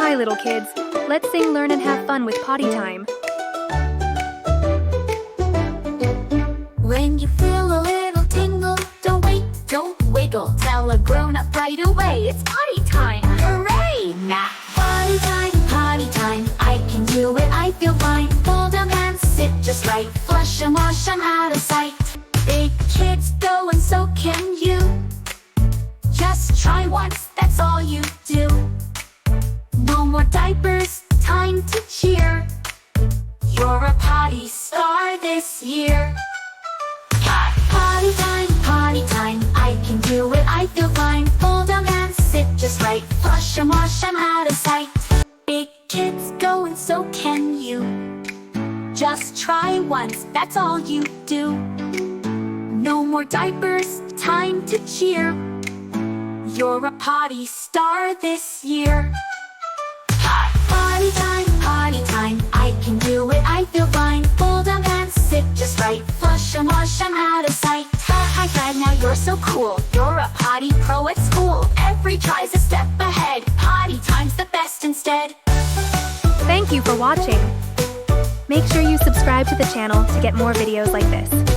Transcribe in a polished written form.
Hi little kids, let's sing, learn and have fun with potty time. When you feel a little tingle, don't wait, don't wiggle. Tell a grown-up right away, it's potty time. Hooray! Now potty time, I can do it, I feel fine. Fold 'em and sit just right. Flush 'em, wash 'em out of sight. Big kids go and so can you. Just try once, that's all you do. No more diapers, time to cheer. You're a potty star this year. Potty time, I can do it, I feel fine. Fold 'em and sit just right. Flush 'em, wash 'em out of sight. Big kids go and so can you. Just try once, that's all you do. No more diapers, time to cheer. You're a potty star this year. Potty time, I can do it, I feel fine. Fold 'em and sit just right. Flush 'em, wash 'em out of sight. Hi Fred, now you're so cool. You're a potty pro at school. Every try's a step ahead. Potty time's the best instead. Thank you for watching. Make sure you subscribe to the channel to get more videos like this.